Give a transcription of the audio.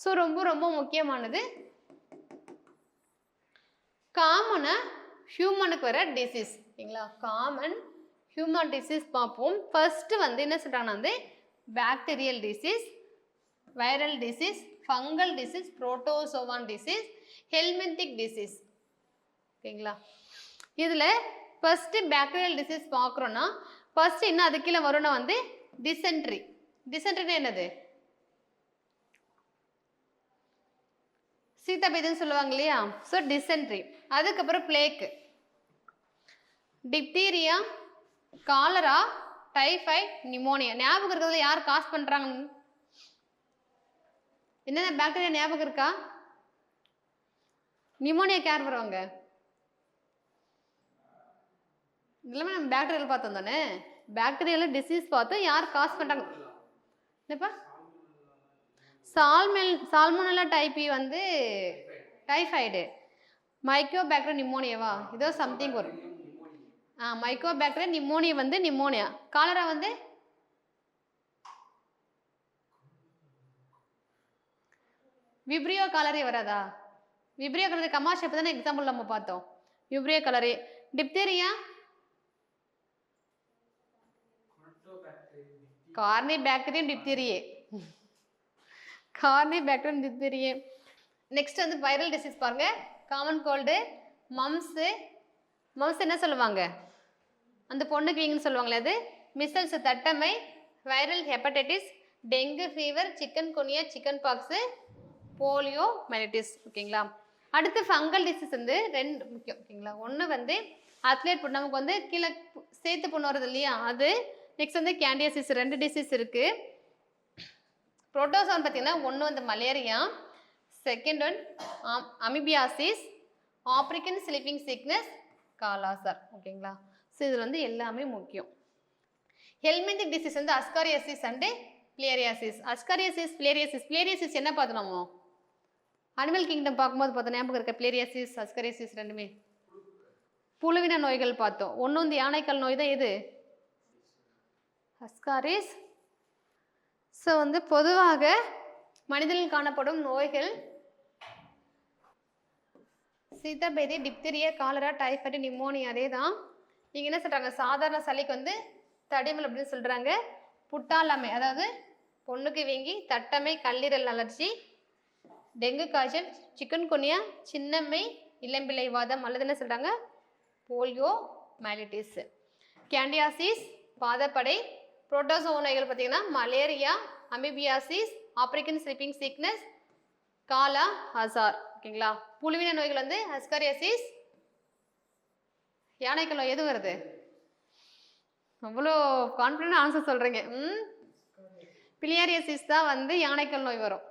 So ரொம்ப ரொம்ப முக்கியமானது. காமனா ஹியூமனுக்கு வர டிசீஸ் ஓகேங்களா. காமன் ஹியூமன் டிசீஸ் பார்ப்போம். ஃபர்ஸ்ட் வந்து என்ன சொல்றாங்கன்னா வந்து bacterial disease, viral disease, fungal disease, protozoan disease, helminthic disease ஓகேங்களா. இதில் ஃபர்ஸ்ட் பாக்டீரியல் டிசீஸ் பார்க்குறோன்னா ஃபர்ஸ்ட் என்ன அது கீழே வரும்னா வந்து டிசென்ட்ரி. டிசென்ட்ரினா என்னது? சீதாபேதின்னு சொல்லுவாங்க இல்லையா. So dysentery. அதுக்கப்புறம் பிளேக்கு, டிப்தீரியா, காலரா, டைஃபாய்ட், நிமோனியா. ஞாபகம் இருக்கிறதுல யார் காஸ் பண்றாங்க? என்னென்ன பாக்டீரியா ஞாபகம் இருக்கா? நிமோனியாக்கு யார் வருவாங்க? இதெல்லாமே நம்ம பாக்டீரியல் பார்த்தோம் தானே. பாக்டீரியல் டிசீஸ் பார்த்தோம். யார் காஸ் பண்றாங்க? என்னப்பா? சால்மோனெல்லா டைப்பி வந்து டைஃபாய்டு. மைக்கோபாக்டீரியா நிமோனியாவா இதோ சம்திங் வரும். மைக்கோபாக்டீரியா நிமோனியா வந்து நிமோனியா. காலரா வந்து விப்ரியோ காலரே வராதா? விப்ரியோ காலரே கமாஷ் இப்போ தானே எக்ஸாம்பிள் நம்ம பார்த்தோம். Vibrio cholerae. Diphtheria corynebacterium diphtheriae. Corynebacterium diphtheriae. Next வந்து வைரல் டிசீஸ் பாருங்க. Common cold, mumps. மம்ஸ் என்ன சொல்லுவாங்க? அந்த பொண்ணுக்கு வீங்கன்னு சொல்லுவாங்களே அது. மிசல்ஸ் தட்டமை, viral hepatitis, dengue fever, chikungunya, chickenpox, poliomyelitis ஓகேங்களா. அடுத்து ஃபங்கல் டிசீஸ் வந்து ரெண்டு முக்கியம் ஓகேங்களா. ஒன்று வந்து அத்லேட் புண்ணு, நமக்கு வந்து கீழே சேர்த்து புண்ணு வருது இல்லையா அது. நெக்ஸ்ட் வந்து கேண்டியாசிஸ். ரெண்டு டிசீஸ் இருக்கு. புரோட்டோசோன் பார்த்தீங்கன்னா ஒன்று வந்து malaria, second one amoebiasis, african sleeping sickness, kala azar ஓகேங்களா. ஸோ இதில் வந்து எல்லாமே முக்கியம். ஹெல்மின்திக் டிசீஸ் வந்து ascariasis and filariasis. Ascariasis, filariasis. Filariasis என்ன பார்த்தோமோ அனிமல் கிங்டம் பார்க்கும்போது பார்த்தோம். ஞாபகம் இருக்க பிளேரியாசிஸ் அஸ்காரியாசிஸ் ரெண்டுமே புழுவின நோய்கள் பார்த்தோம். ஒன்று வந்து யானைக்கால் நோய் தான் எது? அஸ்காரிஸ். ஸோ வந்து பொதுவாக மனிதனில் காணப்படும் நோய்கள் சீதாபேதி, டிப்தீரியா, காலரா, டைஃபாய்டு, நிமோனியா. அதே தான். நீங்கள் என்ன சொல்கிறாங்க? சாதாரண சளிக்கு வந்து தடிமல் அப்படின்னு சொல்கிறாங்க. புட்டாலமை அதாவது பொண்ணுக்கு வீங்கி, தட்டமை, கல்லீரல் அலர்ஜி, டெங்கு காய்ச்சல், சிக்கன் குனியா, சின்னம்மை, இளம்பிள்ளை வாதம் அல்லது என்ன சொல்கிறாங்க போலியோ மைலிட்டிஸ். கேண்டியாசிஸ் பாதப்படை. புரோட்டோசோவா நோய்கள் பார்த்தீங்கன்னா malaria, amoebiasis, african sleeping sickness, kala azar ஓகேங்களா. புழுவின நோய்கள் வந்து அஸ்காரியாசிஸ். யானைக்கால் நோய் எது வருது? அவ்வளோ கான்ஃபிடென்ட் ஆன்சர் சொல்கிறீங்க. பிளியாரியாசிஸ் தான் வந்து யானைக்கால் நோய் வரும்.